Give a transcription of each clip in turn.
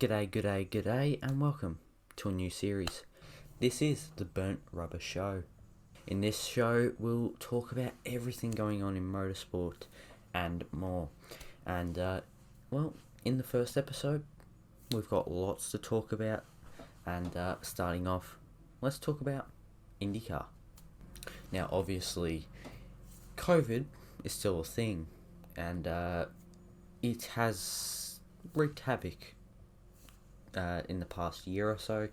G'day, and welcome to a new series. This is the Burnt Rubber Show. In this show, we'll talk about everything going on in motorsport and more. And, in the first episode, we've got lots to talk about. And starting off, let's talk about Indycar. Now, obviously, COVID is still a thing, and it has wreaked havoc in the past year or so.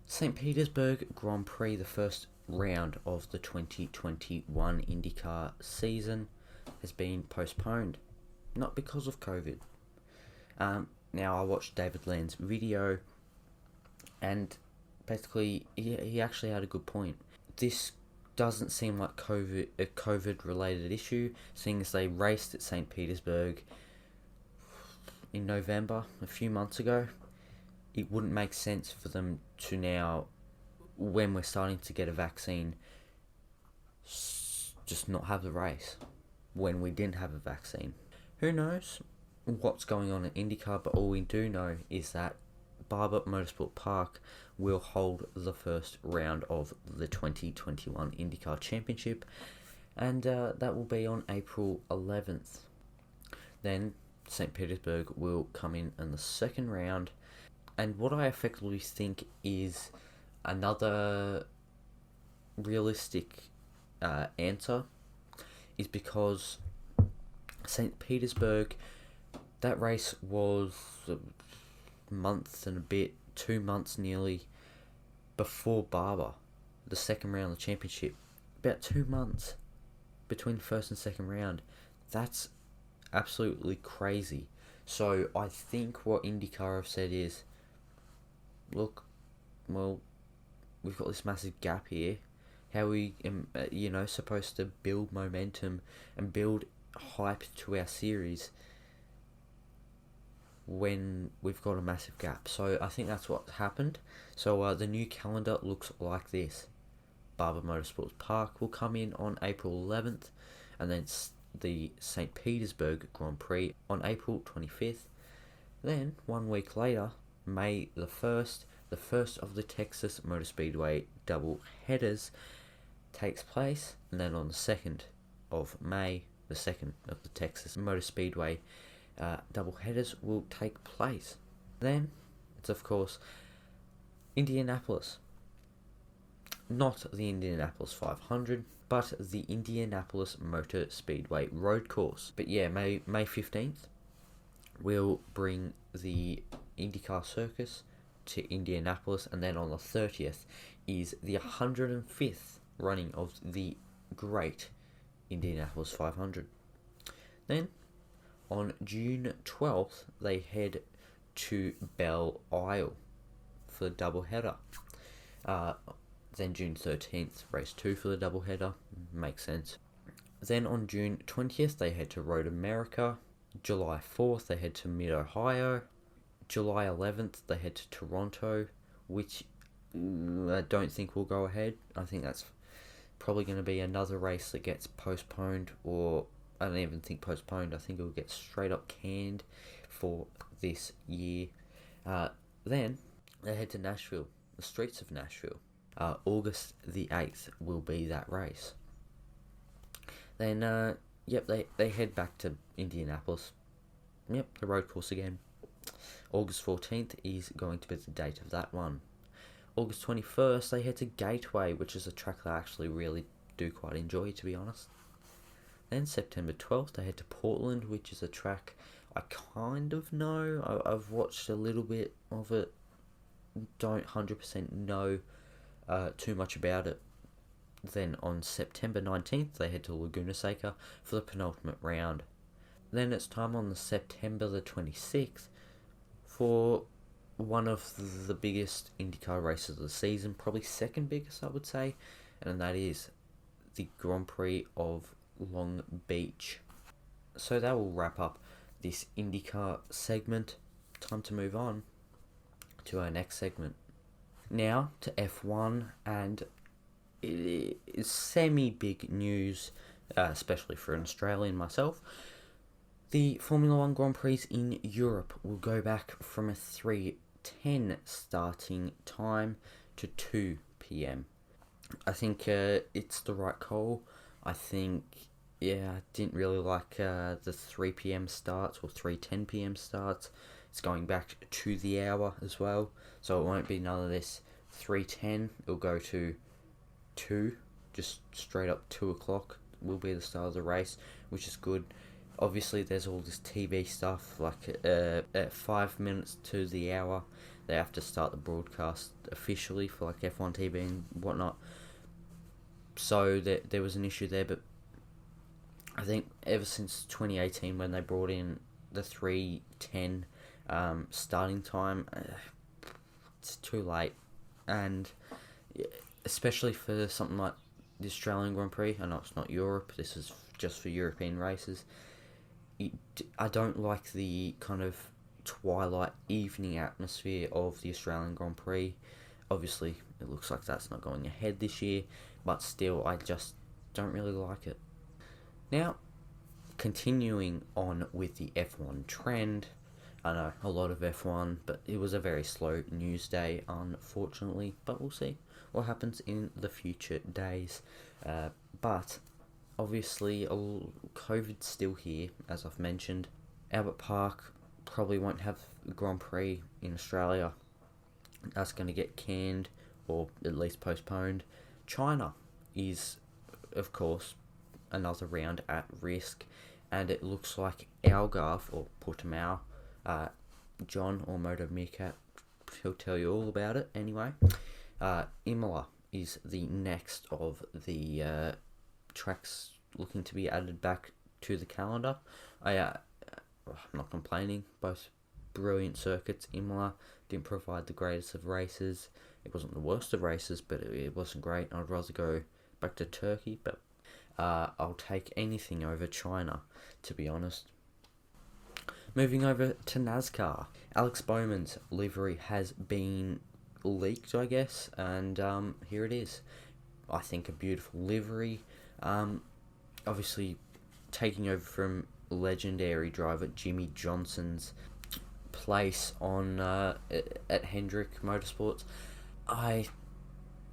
St. Petersburg Grand Prix, the first round of the 2021 Indycar season, has been postponed, not because of COVID. Now, I watched David Land's video, and basically, he actually had a good point. This doesn't seem like a COVID-related issue, seeing as they raced at St. Petersburg in November, a few months ago. It wouldn't make sense for them to now, when we're starting to get a vaccine, just not have the race when we didn't have a vaccine. Who knows what's going on at IndyCar, but all we do know is that Barber Motorsport Park will hold the first round of the 2021 IndyCar Championship, and that will be on April 11th. Then St. Petersburg will come in the second round. And what I effectively think is another realistic answer is because St. Petersburg, that race was a month and a bit, 2 months nearly, before Barber, the second round of the championship. About 2 months between the first and second round. That's absolutely crazy. So I think what IndyCar have said is, look, well, we've got this massive gap here. How are we, supposed to build momentum and build hype to our series when we've got a massive gap? So I think that's what happened. So the new calendar looks like this. Barber Motorsports Park will come in on April 11th, and then the St. Petersburg Grand Prix on April 25th. Then, 1 week later, May the 1st, the first of the Texas Motor Speedway double headers takes place, and then on the 2nd of May, the second of the Texas Motor Speedway double headers will take place. Then, it's of course Indianapolis. Not the Indianapolis 500, but the Indianapolis Motor Speedway road course. But yeah, May 15th, we'll bring the IndyCar circus to Indianapolis, and then on the 30th is the 105th running of the great Indianapolis 500. Then, on June 12th, they head to Belle Isle for the doubleheader. Then June 13th, race 2 for the doubleheader. Makes sense. Then on June 20th, they head to Road America. July 4th, they head to Mid-Ohio. July 11th, they head to Toronto, which I don't think will go ahead. I think that's probably going to be another race that gets postponed, or I don't even think postponed. I think it will get straight up canned for this year. Then they head to Nashville, the streets of Nashville. August the 8th will be that race. Then, they head back to Indianapolis. The road course again. August 14th is going to be the date of that one. August 21st, they head to Gateway, which is a track that I actually really do quite enjoy, to be honest. Then September 12th, they head to Portland, which is a track I kind of know. I've watched a little bit of it. Don't 100% know too much about it. Then on September 19th, they head to Laguna Seca for the penultimate round. Then it's time on the September the 26th for one of the biggest IndyCar races of the season, probably second biggest, I would say, and that is the Grand Prix of Long Beach. So that will wrap up this IndyCar segment. Time to move on to our next segment. Now to F1, and it is semi-big news, especially for an Australian myself. The Formula 1 Grand Prix in Europe will go back from a 3:10 starting time to 2 p.m. I think it's the right call. I think, yeah, I didn't really like the 3 p.m. starts or 3:10 p.m. starts. It's going back to the hour as well, so it won't be none of this 3:10. It'll go to 2, just straight up 2 o'clock will be the start of the race, which is good. Obviously, there's all this TV stuff, like at 5 minutes to the hour, they have to start the broadcast officially for like F1 TV and whatnot. So there was an issue there, but I think ever since 2018 when they brought in the 3:10 starting time, it's too late, and especially for something like the Australian Grand Prix. I know it's not Europe, this is just for European races. I don't like the kind of twilight evening atmosphere of the Australian Grand Prix. Obviously, it looks like that's not going ahead this year, but still, I just don't really like it. Now, continuing on with the F1 trend, I know a lot of F1, but it was a very slow news day, unfortunately, but we'll see what happens in the future days. But obviously, COVID's still here, as I've mentioned. Albert Park probably won't have the Grand Prix in Australia. That's going to get canned, or at least postponed. China is, of course, another round at risk, and it looks like Algarve, or Portimao, John, or Moto Meerkat, he'll tell you all about it anyway. Imola is the next of the tracks looking to be added back to the calendar. I'm not complaining, both brilliant circuits. Imola didn't provide the greatest of races. It wasn't the worst of races, but it wasn't great. I'd rather go back to Turkey, but I'll take anything over China, to be honest. Moving over to NASCAR, Alex Bowman's livery has been leaked, I guess, and here it is. I think a beautiful livery. Obviously, taking over from legendary driver Jimmy Johnson's place on at Hendrick Motorsports. I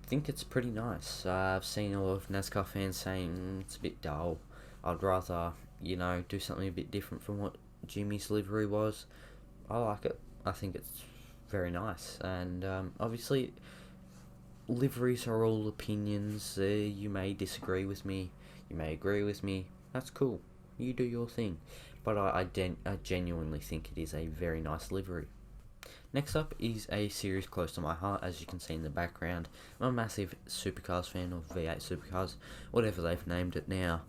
think it's pretty nice. I've seen a lot of NASCAR fans saying it's a bit dull. I'd rather, do something a bit different from what Jimmy's livery was. I like it. I think it's very nice. And obviously, liveries are all opinions. You may disagree with me. You may agree with me. That's cool. You do your thing. But I genuinely think it is a very nice livery. Next up is a series close to my heart, as you can see in the background. I'm a massive Supercars fan, or V8 Supercars, whatever they've named it now.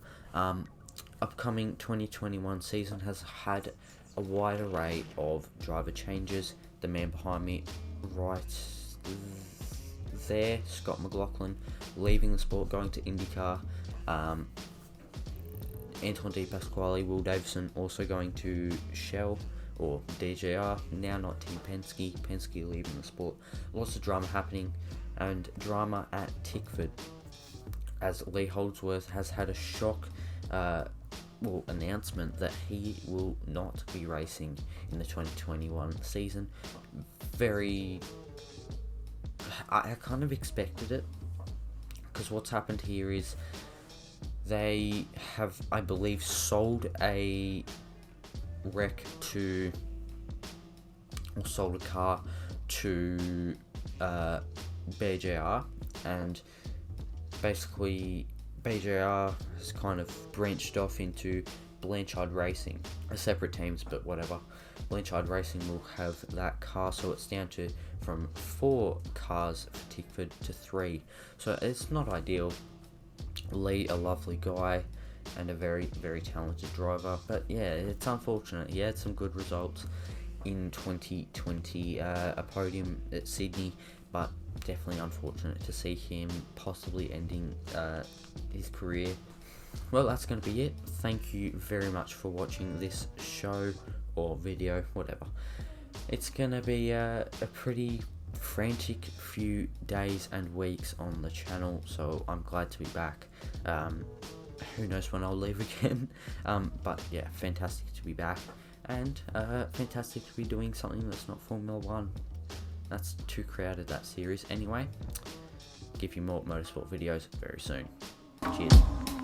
Upcoming 2021 season has had a wide array of driver changes. The man behind me right there, Scott McLaughlin, leaving the sport, going to Indycar. Anton De Pasquale, Will Davison also going to Shell, or DJR, now not Team Penske. Penske leaving the sport. Lots of drama happening, and drama at Tickford, as Lee Holdsworth has had a shock announcement that he will not be racing in the 2021 season. I kind of expected it, because what's happened here is they have, I believe, sold a car to BJR, and basically BJR has kind of branched off into Blanchard Racing, separate teams, but whatever. Blanchard Racing will have that car, so it's down to from 4 cars for Tickford to 3. So it's not ideal. Lee, a lovely guy and a very, very talented driver, but yeah, it's unfortunate. He had some good results in 2020, a podium at Sydney, but definitely unfortunate to see him possibly ending his career. Well, that's going to be it. Thank you very much for watching this show or video, whatever. It's going to be a pretty frantic few days and weeks on the channel, so I'm glad to be back. who knows when I'll leave again. But yeah, fantastic to be back, and fantastic to be doing something that's not Formula 1. That's too crowded, that series. Anyway, give you more motorsport videos very soon. Cheers.